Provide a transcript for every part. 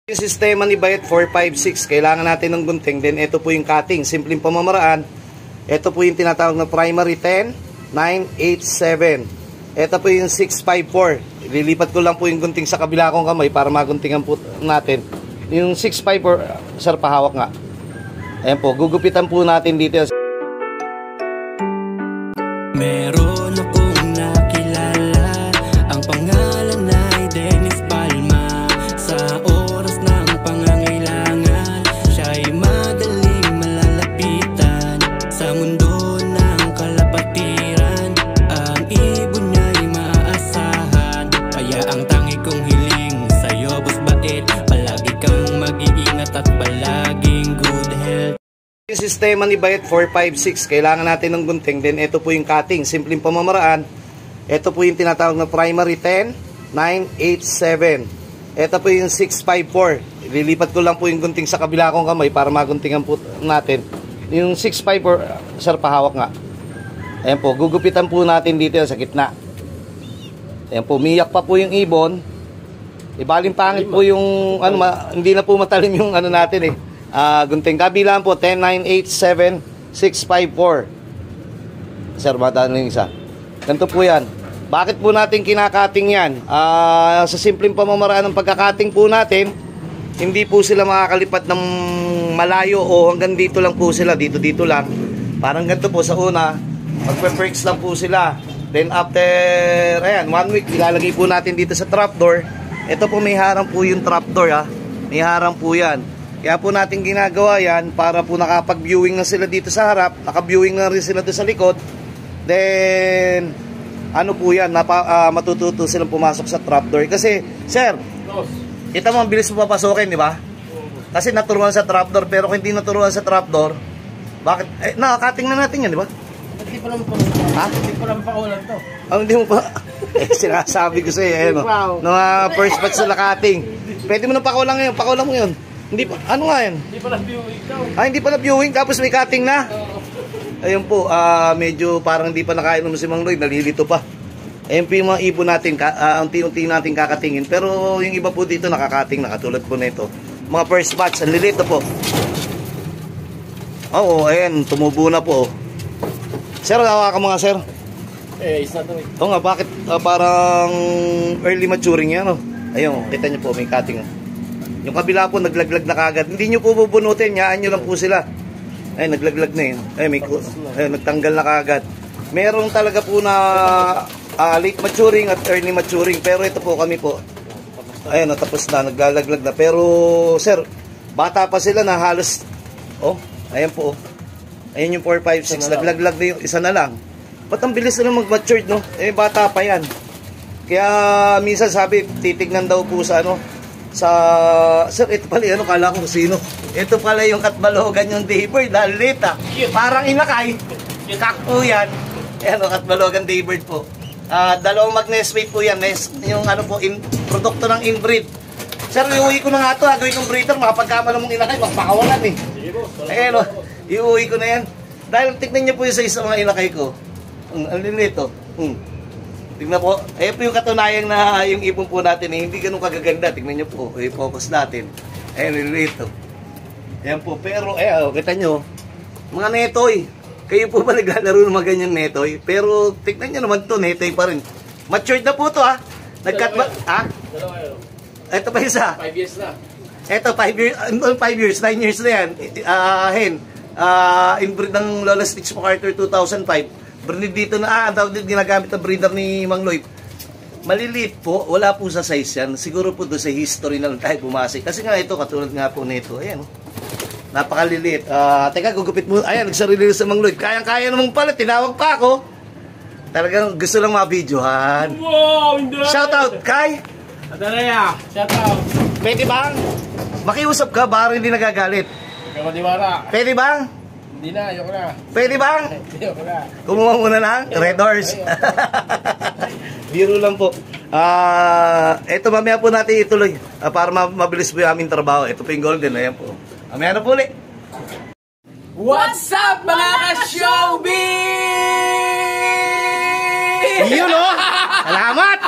Yung sistema ni Bayet 456, kailangan natin ng gunting. Then ito po yung cutting, simpleng pamamaraan. Ito po yung tinatawag na primary 10, 9, 8, 7. Ito po yung 654. Lilipat ko lang po yung gunting sa kabila kong kamay para maguntingan po natin. Yung 654, sir, pahawak nga. Ayan po, gugupitan po natin dito. Meron akong nakilala, ang pangalan ay Dennis Palma. Sa oras ng pangangailangan, siya'y madaling malalapitan. Sa mundo ng kalapatiran, ang ibon niya'y maaasahan. Kaya ang tangi kong hiling sa'yo, Boss Bait, palagi kang mag-iingat at palaging good health. Yung sistema ni Bayet 456, kailangan natin ng gunting. Then ito po yung cutting, simpleng pamamaraan. Ito po yung tinatawag na primary 10, 9, 8, 7. Ito po yung 654. Lilipat ko lang po yung gunting sa kabila kong kamay para maguntingan po natin. Yung 654, sir, pahawak nga. Ayan po, gugupitan po natin dito sa gitna. Ayan po, miyak pa po yung ibon. Ibaling pangit po yung ano, hindi na po matalim yung ano natin eh. Gunting kabilang po 10, 9, 8, 7, 6, 5, 4. Sir, bata na yung isa. Ganito po yan. Bakit po natin kinakating yan? Sa simpleng pamamaraan ng pagkakating po natin, hindi po sila makakalipat ng malayo o hanggang dito lang po sila, dito lang. Parang ganito po sa una, magpe-perks lang po sila. Then after, ayan, 1 week, ilalagay po natin dito sa trapdoor. Ito po may harang po yung trapdoor, ha. May harang po yan. Kaya po natin ginagawa yan para po nakapag-viewing na sila dito sa harap, naka-viewing na rin sila doon sa likod. Then, ano po yan, matututo silang pumasok sa trapdoor. Kasi, sir, ito mo, ang bilis mo papasokin, di ba? Kasi naturuan sa trapdoor, pero kung hindi naturuan sa trapdoor, bakit? Nakakating na natin yan, di ba? Hindi pa naman paulan. Ha? Hindi pa naman paulan to. Hindi mo pa? Sinasabi ko sa'yo, first batch na nakating. Pwede mo na pakulang ngayon, pakulang mo yun. Hindi pa, ano nga yan? Hindi pa na-viewing daw. Hindi pa na-viewing, tapos may cutting na? Ayun po, medyo parang hindi pa nakainom si Mang Lloyd, nalilito pa. Ayun po yung mga ibon natin, unti-unti natin kakatingin. Pero yung iba po dito nakakating na, katulad po na ito. Mga first batch, ang lilito po. Oo, ayun, tumubo na po. Sir, hawa ka mga sir. Isa to eh. Oo nga, bakit parang early maturing yan, no? Ayun, kita nyo po, may cutting. Yung kabila po, naglaglag na kagad. Hindi nyo po bubunutin, yaan nyo lang po sila. Ay, naglaglag na yun. Ay, nagtanggal na kagad. Meron talaga po na late maturing at early maturing. Pero ito po kami po. Ayun, natapos na, naglalaglag na. Pero, sir, bata pa sila na halos, ayan po. Ayan yung 4, 5, 6. Naglaglag na yung isa na lang. Ba't ang bilis na mag-matured, no? Bata pa yan. Kaya, minsan sabi, titignan daw po sa sir, ito pala yun, kala ko sino. Ito pala yung katbalogan yung daybird, lalit parang inakay. Kakpo yan. Ayan o, katbalogan daybird po. Dalawang mag-nest po yan. Yung ano po, produkto ng inbreed. Sir, iuwi ko na nga ito, gawin kong breeder, makapagkamala mong inakay, magpakawalan eh. Ayan o, iuwi ko na yan. Dahil tignan niyo po yung sa isang mga inakay ko. Ang lilit o. Tingnan po, ayun po yung katunayan na yung ibon po natin hindi ganun kagaganda. Tingnan nyo po, i-focus natin. Ayun, ito. Ayan po, pero, kita nyo, mga netoy. Kayo po ba naglalaro ng mga ganyan netoy? Pero, tingnan nyo naman to, netoy pa rin. Matured na po to, ha? Nag-cut ba? Ha? Ito pa isa. 5 years na. Ito, 5 years, 9 years na yan. Inbreed ng Lola Stitch MacArthur 2005. Breed dito na, ang tawag dito ginagamit na breeder ni Mang Lloyd. Maliliit po, wala po sa size yan. Siguro po doon sa history na lang tayo bumasi. Kasi nga ito, katulad nga po nito. Ayan, napakaliliit. Teka, gugupit mo. Ayan, nagsarili sa Mang Lloyd. Kayang-kaya namang pala, tinawag pa ako. Talagang gusto lang mabidyohan. Wow, hindi! Shoutout, Kai! Adaraya, shoutout! Pwede bang? Makiusap ka, baka hindi nagagalit. Kawadiwara. Pwede bang? Hindi na, ayoko na. Pwede bang? Ayoko na. Kumuha muna lang? Red Horse. Biro lang po. Ito mamaya po natin ituloy. Para mabilis po yung aming trabaho. Ito po yung golden. Ayan po. Mamaya na po ulit. What's up mga ka-showbiz? Yun o! Salamat!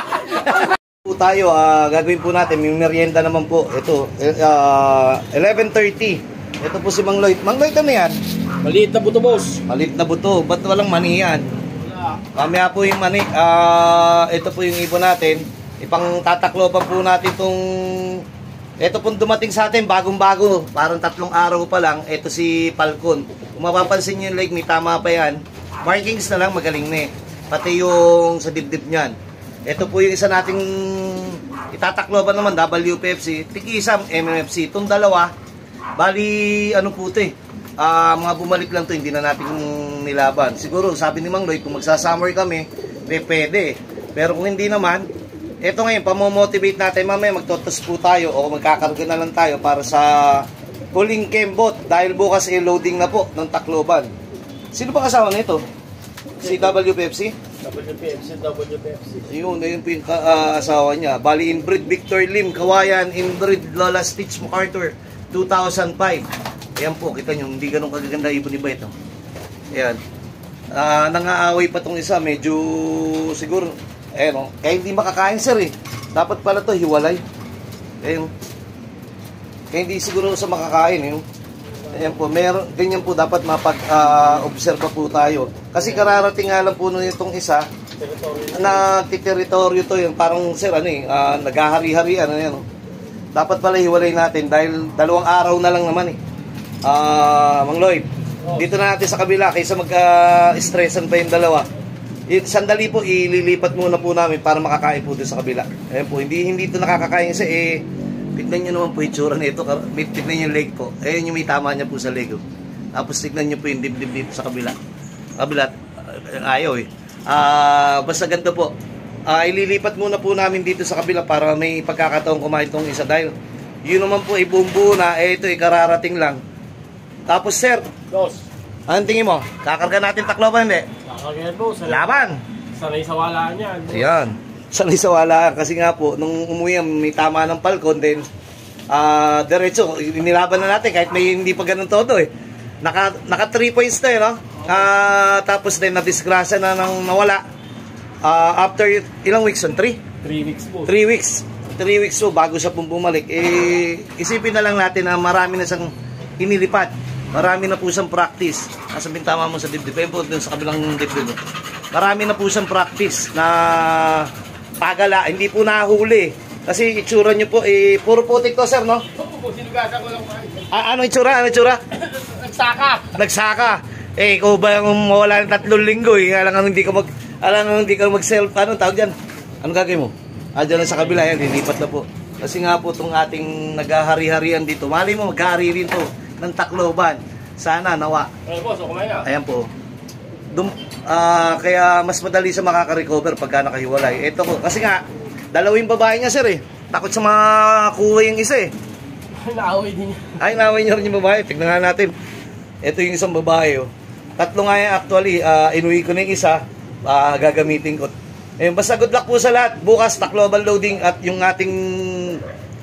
tayo. Gagawin po natin, may merienda naman po. Ito, 11:30. Ito po si Mang Lloyd. Mang Lloyd, ano yan? Maliit na buto, boss. Maliit na buto. Ba't walang mani yan? Wala. Mamaya po yung mani. Ito po yung ibon natin. Ipang tatakloban po natin itong... Ito pong dumating sa atin, bagong-bago. Parang 3 araw pa lang. Ito si Falcon. Kung mapapansin nyo yung leg, may tama pa yan. Markings na lang, magaling na eh. Pati yung sa dibdib niyan. Ito po yung isa nating itatakloban naman, WPFC. Tiki-isang MMFC. Itong dalawa, bali, ano po ito eh. Mga bumalik lang to, hindi na natin nilaban. Siguro, sabi ni Mang Lloyd, kung magsasummer kami, pwede. Pero kung hindi naman, ito ngayon, pamomotivate natin, mamaya magtotos po tayo o magkakarga na lang tayo para sa huling kembot dahil bukas loading na po ng Tacloban. Sino ba kasama na ito? Si WPFC? WPFC. Yun po yung asawa niya. Bali, inbreed Victor Lim, Kawayan, inbreed Lola Stitch MacArthur, 2005. Ayan po, kita nyo, hindi ganun kagaganda ibon iba ito. Ayan. Nangaaway pa tong isa, medyo siguro, ayan o, kaya hindi makakain sir eh. Dapat pala to hiwalay. Ayan. Kaya hindi siguro sa makakain eh. Ayan po, meron, ganyan po dapat mapag-observe po tayo. Kasi kararating nga lang po nung itong isa, na teritoryo to yun, parang sir, naghahari-harian, ano. Dapat pala hiwalay natin dahil 2 araw na lang naman eh. Mang Lloyd, dito na natin sa kabila kaysa mag-stressan pa yung dalawa. Sandali po, ililipat muna po namin para makakain po doon sa kabila. Ayan po, hindi ito nakakakain kasi tignan nyo naman po yung tsura nito. Tignan nyo yung leg po. Ayan yung may tama niya po sa leg. Tapos tignan nyo po yung dibdib dito sa kabila. Kabila, ayaw eh. Basta ganito po. Ililipat muna po namin dito sa kabila para may pagkakataong kumain tong isa. Dahil yun naman po, ibumbu na. Ito, kararating lang. Tapos sir, Boss. anong tingin mo? Kakarga natin Tacloban, hindi? Kakagyan, boss. Laban! Sanay sa walaan yan. Ayan. Sanay sa wala. Kasi nga po, nung umuwi may tama ng Falcon, then diretso, nilaban na natin kahit may hindi pa ganun todo eh. Naka 3 points na eh, no? Tapos din na-disgrasya na nang nawala. After ilang weeks on? 3? 3 weeks, boss. 3 weeks. 3 weeks so bago siya pong bumalik. Isipin na lang natin na marami na siyang inilipat. Marami na po siyang practice. Nasa bintama mo sa dibdib. Ayun po dun sa kabilang dibdib. Marami na po siyang practice na pagala. Hindi po nahuli. Kasi itsura nyo po, puro putik to sir, no? Oo, sinugasan ko lang. Ano itsura? Ano itsura? Nagsaka. Ikaw ba yung mawala ng 3 linggo eh? Alam hindi ka mag-self, ano tawag dyan? Ano gagawin mo? Dyan lang sa kabila yan, lilipat na po. Kasi nga po itong ating naghahari-harian dito. Mali mo, maghahari rin to ng Tacloban. Sana, nawa. Boss, kumain na. Ayan po. Kaya mas madali sa makaka-recover pagka nakahiwalay. Ito po, kasi nga, 2 babae niya sir eh. Takot sa mga kuha yung isa eh. Naaway din niya. Ay, naaway niya rin yung babae. Tignan nga natin. Ito yung isang babae oh. 3 nga yan actually. Inuwi ko na yung isa. Gagamitin ko. Ayun, basta good luck po sa lahat. Bukas, Tacloban loading at yung ating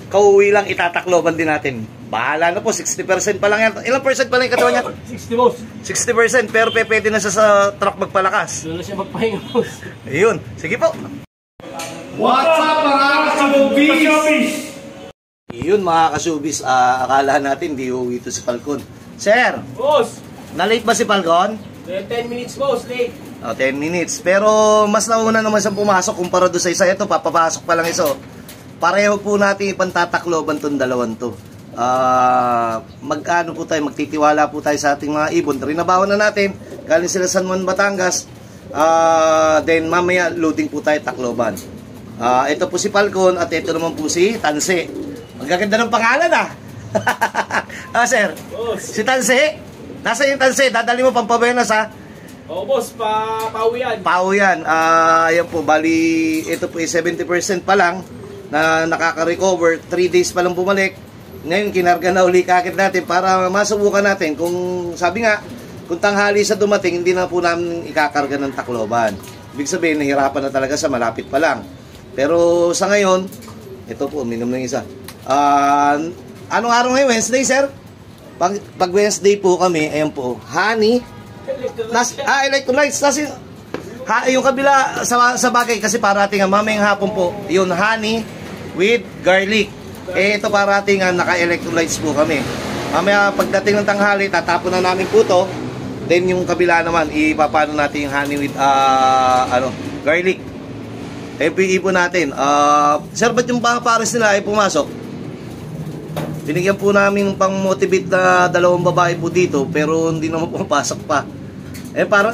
kauwi lang itatakloban din natin. Bahala na po, 60% pa lang yan. Ilang percent pa lang yung katawan niya? 60, boss. 60%, pero pwede na sa truck magpalakas. Doon na siya magpahinga, boss. Ayun, sige po. What's up, mga ka-showbiz? Yun mga ka-showbiz, akala natin di uuwi ito si Falcon. Sir, Boss, na-late ba si Falcon? 10 minutes, boss, late. 10 minutes. Pero mas nauna naman siyang pumasok kumpara doon sa isa. Ito, papapasok pa lang iso. Pareho po natin ipantatakloban itong dalawang to. Magkano po tayo, magtitiwala po tayo sa ating mga ibon. Rinabawan na natin, galing sila San Juan, Batangas. Then mamaya loading po tayo Tacloban. Ito po si Falcon at ito naman po si Tanse. Ang gaganda ng pangalan sir, Boss. si Tanse. Nasa yung Tanse, dadali mo pampabenas Oo, boss, pauwi yan. Pao yan. Ayan po, bali, ito po 70% pa lang na nakaka-recover. 3 days pa lang bumalik. Ngayon, kinarga na uli kakit natin para masubukan natin. Kung sabi nga, kung tanghali sa dumating, hindi na po namin ikakarga ng Tacloban. Ibig sabihin, nahirapan na talaga sa malapit pa lang. Pero sa ngayon, ito po, minum ng isa. Anong araw ngayon? Wednesday, sir? Pag Wednesday po kami, ayan po, honey. Electrolytes. Yung kabila sa bagay kasi parating mamayang hapon po, yun honey with garlic. Ito parating naka-electrolytes po kami. Mamaya pagdating ng tanghali, tatapon na namin po to. Then yung kabila naman, ipapano natin yung honey with garlic. FPE po natin. Sir, ba't yung pares nila ay pumasok? Binigyan po namin pang-motivate na 2 babae po dito, pero hindi naman pumapasok pa.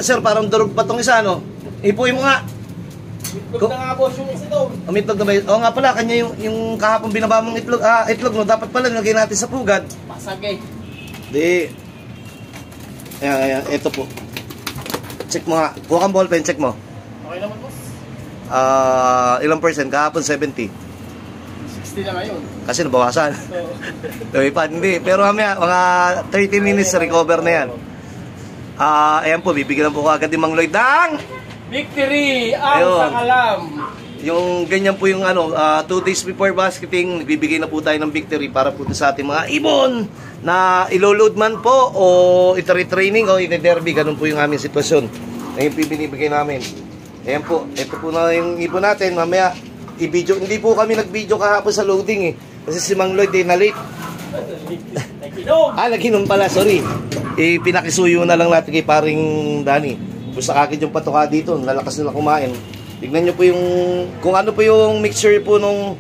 Sir, parang durog pa tong isa, no? Ipuin mo nga. Itlog na nga boss yung isa doon. Itlog na ba yun? Oo nga pala, kanya yung kahapon binaba mong itlog, no? Dapat pala nilagay natin sa pugad. Pasag eh. Di. Ayan, ito po. Check mo nga. Kuha kang ballpen, check mo. Okay naman boss. Ilang percent? Kahapon 70. 60 na ngayon. Kasi nabawasan. Hindi. Pero mamaya, mga 30 minutes recover na yan. Ayan po, bibigyan po ko agad ni Mang Lloyd ng Victory ang ayun. Sakalam. Yung ganyan po yung 2 days before basketing, nagbibigay na po tayo ng victory para po sa ating mga ibon na ilo-load man po o ito-retraining o ito-derby. Ganun po yung aming sitwasyon. Ngayon po binibigay namin. Ayan po, ito po na yung ibon natin. Mamaya, i-video. Hindi po kami nag-video kahapon sa loading eh. Kasi si Mang Lloyd na late. Nag-inom pala, sorry. Pinakisuyo na lang natin kay paring Danny. Gusto kakit yung patuka dito, lalakas nila kumain. Tignan nyo po yung, kung ano po yung mixture po nung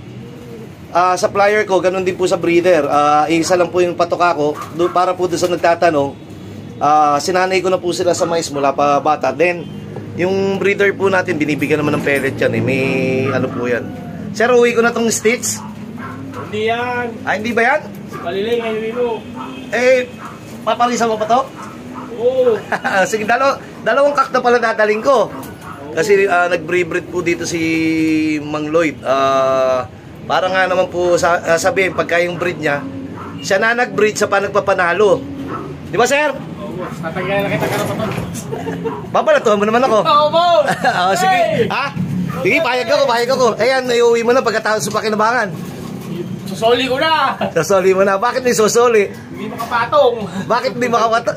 supplier ko, ganun din po sa breeder. Isa lang po yung patuka ko, para po doon sa nagtatanong, sinanay ko na po sila sa mais mula pa bata. Then, yung breeder po natin, binibigyan naman ng pellet yan eh. May ano po yan. Sir, uwi ko na tong stitch. Hindi yan. Hindi ba yan? Palilay ngayon mo. Papalisan mo pa to? Oo. Sige, dalawang kak na pala dadaling ko. Kasi nag-breed po dito si Mang Lloyd. Para nga naman po sabihin, pagka yung breed niya, siya na nag-breed sa nagpapanalo. Di ba, sir? Oo, boss. Tatagyan na kita karapaton. Babalatuhan mo naman ako. Oo, boss! Sige. Sige, payag ako. Ayan, iuwi mo na pagkatapos sa pakinabangan. Susoli ko na! Sasoli mo na. Bakit may susoli? Hindi makapatong. Bakit hindi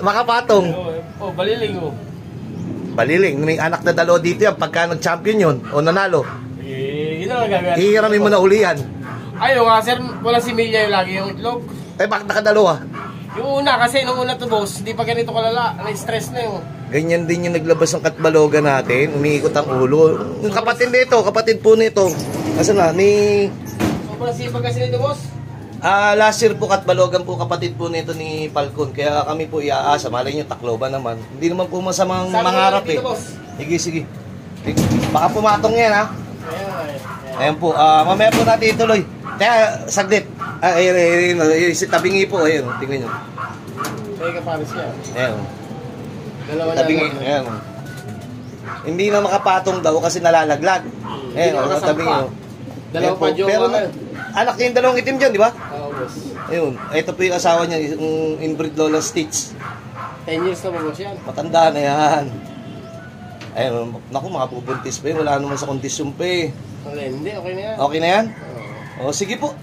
makapatong? Baliling oh. Baliling. May anak na 2 dito yan. Pagka nag-champion yun o nanalo, Yun ang gagawin. hihiramin mo na ulihan. Ayaw nga sir, wala si Milya yung lagi yung itlog. Bakit nakadalawa? Yung una kasi, nung una to boss, hindi pa ganito kalala. Na-stress na yun. Ganyan din yung naglabas ng katbaloga natin. Umiikot ang ulo. Yung kapatid po nito. Kasi na, Sobrang sipag kasi nito boss. last year po katbalogan po kapatid po nito ni Falcon. Kaya kami po iaasa. Malay nyo, Tacloban naman. Hindi naman po masamang mangarap eh. Boss. Sige. Baka pumatong yan ha. Ayan po. Mamaya po natin ituloy. Kaya, saglit. Tabingi po. Ayan, tingnan nyo. Kaya kapares siya. Ayan. Dalawa na Tabingi. lang. Ayan. Hindi na makapatong daw kasi nalalaglag. Ayan, tabingi. Dalawa pa jowa. Pero anak niya yung 2 itim dyan, di ba? Oo boss. Ayun. Ito po yung asawa niya, yung inbreed Lola Stitch. 10 years na ba boss yan? Matanda na yan. Ayun, naku, makapubuntis pa yun. Wala naman sa kondisyon pa eh. Hindi, okay na yan. Okay na yan? Oo. O, sige po.